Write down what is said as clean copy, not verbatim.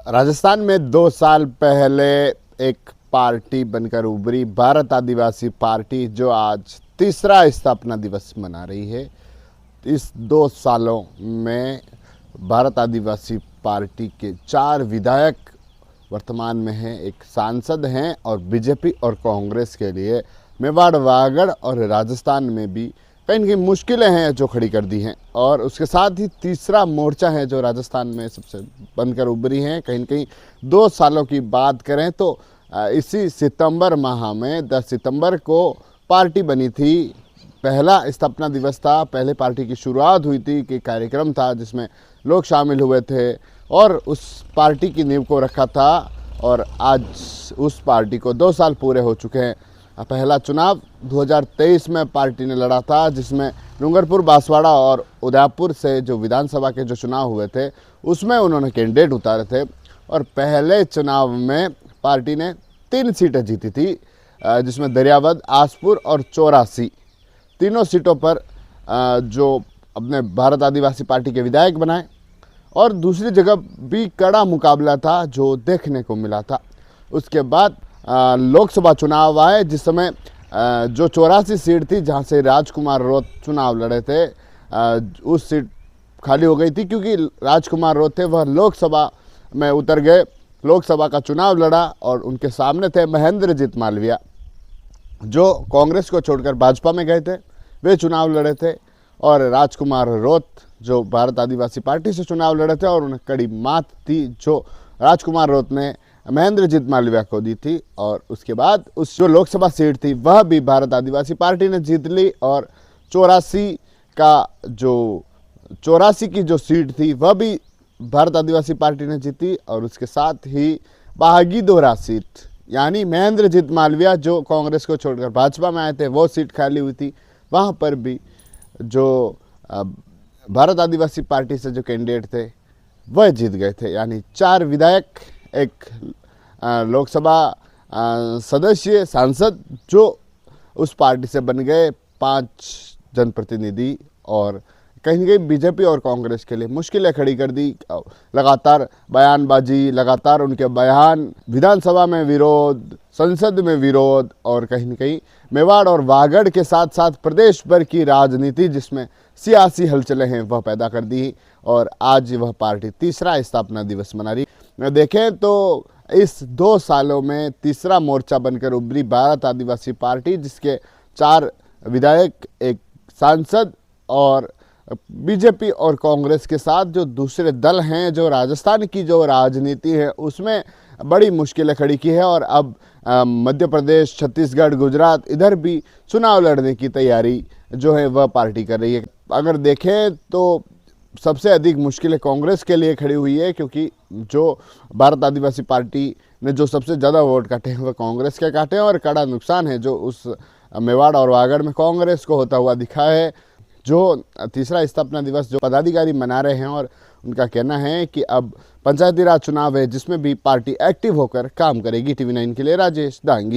राजस्थान में 2 साल पहले एक पार्टी बनकर उभरी भारत आदिवासी पार्टी, जो आज तीसरा स्थापना दिवस मना रही है। इस 2 सालों में भारत आदिवासी पार्टी के 4 विधायक वर्तमान में हैं, एक सांसद हैं और बीजेपी और कांग्रेस के लिए मेवाड़, वागड़ और राजस्थान में भी कहीं न कहीं मुश्किलें हैं जो खड़ी कर दी हैं। और उसके साथ ही तीसरा मोर्चा है जो राजस्थान में सबसे बनकर उभरी हैं। कहीं न कहीं 2 सालों की बात करें तो इसी सितंबर माह में 10 सितंबर को पार्टी बनी थी। पहला स्थापना दिवस था, पहले पार्टी की शुरुआत हुई थी कि कार्यक्रम था जिसमें लोग शामिल हुए थे और उस पार्टी की नींव को रखा था। और आज उस पार्टी को 2 साल पूरे हो चुके हैं। पहला चुनाव 2023 में पार्टी ने लड़ा था, जिसमें डूंगरपुर, बांसवाड़ा और उदयपुर से जो विधानसभा के जो चुनाव हुए थे उसमें उन्होंने कैंडिडेट उतारे थे। और पहले चुनाव में पार्टी ने 3 सीटें जीती थी, जिसमें दरियावद, आसपुर और चौरासी, तीनों सीटों पर जो अपने भारत आदिवासी पार्टी के विधायक बनाए। और दूसरी जगह भी कड़ा मुकाबला था जो देखने को मिला था। उसके बाद लोकसभा चुनाव आए, जिस समय जो 84 सीट थी जहां से राजकुमार रोत चुनाव लड़े थे, उस सीट खाली हो गई थी क्योंकि राजकुमार रोत थे वह लोकसभा में उतर गए। लोकसभा का चुनाव लड़ा और उनके सामने थे महेंद्रजीत मालविया, जो कांग्रेस को छोड़कर भाजपा में गए थे, वे चुनाव लड़े थे। और राजकुमार रोत जो भारत आदिवासी पार्टी से चुनाव लड़े थे और उन्हें कड़ी मात थी जो राजकुमार रोत ने महेंद्रजीत मालविया को दी थी। और उसके बाद उस जो लोकसभा सीट थी वह भी भारत आदिवासी पार्टी ने जीत ली। और 84 की जो सीट थी वह भी भारत आदिवासी पार्टी ने जीती। और उसके साथ ही बागीदोरा सीट, यानी महेंद्रजीत मालविया जो कांग्रेस को छोड़कर भाजपा में आए थे, वो सीट खाली हुई थी। वहाँ पर भी जो भारत आदिवासी पार्टी से जो कैंडिडेट थे वह जीत गए थे। यानी 4 विधायक, एक लोकसभा सदस्य, सांसद जो उस पार्टी से बन गए, 5 जनप्रतिनिधि। और कहीं न कहीं बीजेपी और कांग्रेस के लिए मुश्किलें खड़ी कर दी। लगातार बयानबाजी, लगातार उनके बयान, विधानसभा में विरोध, संसद में विरोध, और कहीं न कहीं मेवाड़ और वागड़ के साथ साथ प्रदेश भर की राजनीति जिसमें सियासी हलचलें हैं वह पैदा कर दी। और आज वह पार्टी तीसरा स्थापना दिवस मना रही। देखें तो इस 2 सालों में तीसरा मोर्चा बनकर उभरी भारत आदिवासी पार्टी, जिसके 4 विधायक, एक सांसद, और बीजेपी और कांग्रेस के साथ जो दूसरे दल हैं, जो राजस्थान की जो राजनीति है उसमें बड़ी मुश्किलें खड़ी की है। और अब मध्य प्रदेश, छत्तीसगढ़, गुजरात, इधर भी चुनाव लड़ने की तैयारी जो है वह पार्टी कर रही है। अगर देखें तो सबसे अधिक मुश्किलें कांग्रेस के लिए खड़ी हुई है, क्योंकि जो भारत आदिवासी पार्टी ने जो सबसे ज़्यादा वोट काटे हैं वह कांग्रेस के काटे हैं। और कड़ा नुकसान है जो उस मेवाड़ और वागड़ में कांग्रेस को होता हुआ दिखा है। जो तीसरा स्थापना दिवस जो पदाधिकारी मना रहे हैं, और उनका कहना है कि अब पंचायती राज चुनाव है जिसमें भी पार्टी एक्टिव होकर काम करेगी। TV9 के लिए राजेश दांगी।